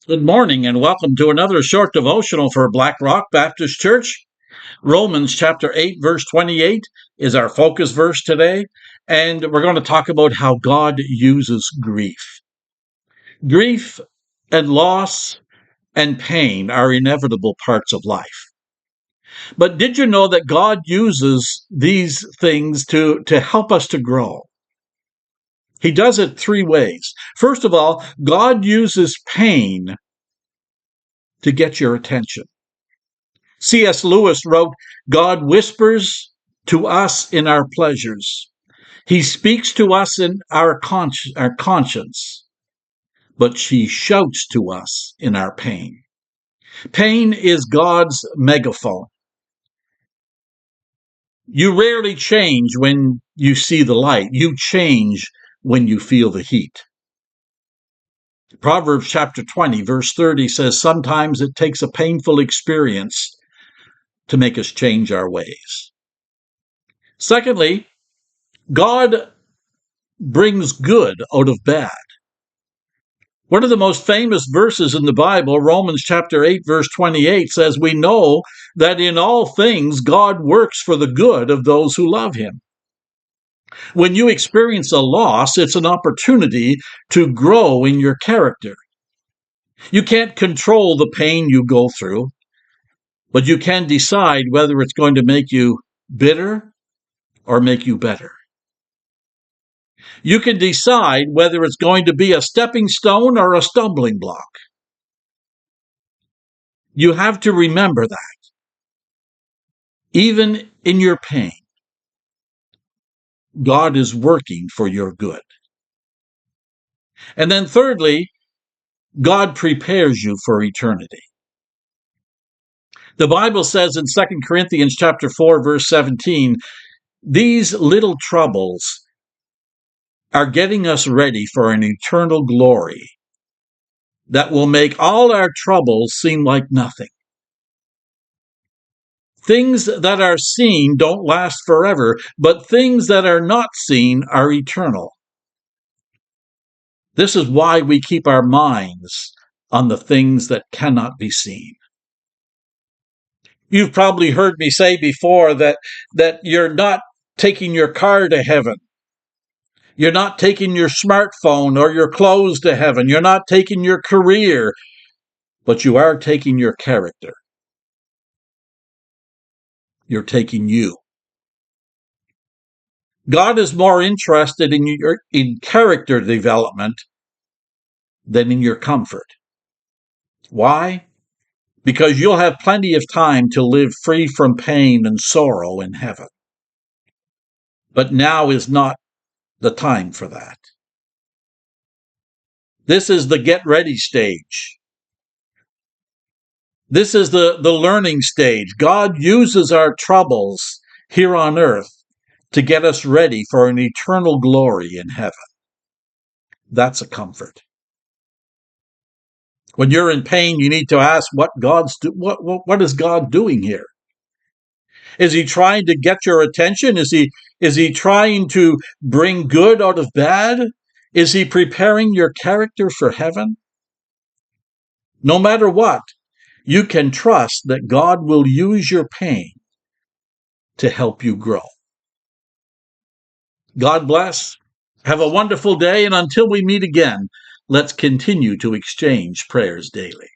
Good morning and welcome to another short devotional for Black Rock Baptist Church. Romans chapter 8 verse 28 is our focus verse today, and we're going to talk about how God uses grief. Grief and loss and pain are inevitable parts of life. But did you know that God uses these things to help us to grow? He does it three ways. First of all, God uses pain to get your attention. C.S. Lewis wrote, God whispers to us in our pleasures. He speaks to us in our conscience, but she shouts to us in our pain. Pain is God's megaphone. You rarely change when you see the light. You change when you feel the heat. Proverbs chapter 20, verse 30 says, sometimes it takes a painful experience to make us change our ways. Secondly, God brings good out of bad. One of the most famous verses in the Bible, Romans chapter 8, verse 28, says, we know that in all things God works for the good of those who love him. When you experience a loss, it's an opportunity to grow in your character. You can't control the pain you go through, but you can decide whether it's going to make you bitter or make you better. You can decide whether it's going to be a stepping stone or a stumbling block. You have to remember that. Even in your pain, God is working for your good. And then thirdly, God prepares you for eternity. The Bible says in 2 Corinthians chapter 4, verse 17, these little troubles are getting us ready for an eternal glory that will make all our troubles seem like nothing. Things that are seen don't last forever, but things that are not seen are eternal. This is why we keep our minds on the things that cannot be seen. You've probably heard me say before that you're not taking your car to heaven. You're not taking your smartphone or your clothes to heaven. You're not taking your career, but you are taking your character. You're taking you. God is more interested in character development than in your comfort. Why? Because you'll have plenty of time to live free from pain and sorrow in heaven. But now is not the time for that. This is the get ready stage. This is the learning stage. God uses our troubles here on earth to get us ready for an eternal glory in heaven. That's a comfort. When you're in pain, you need to ask what is God doing here? Is he trying to get your attention? Is he trying to bring good out of bad? Is he preparing your character for heaven? No matter what, you can trust that God will use your pain to help you grow. God bless. Have a wonderful day, and until we meet again, let's continue to exchange prayers daily.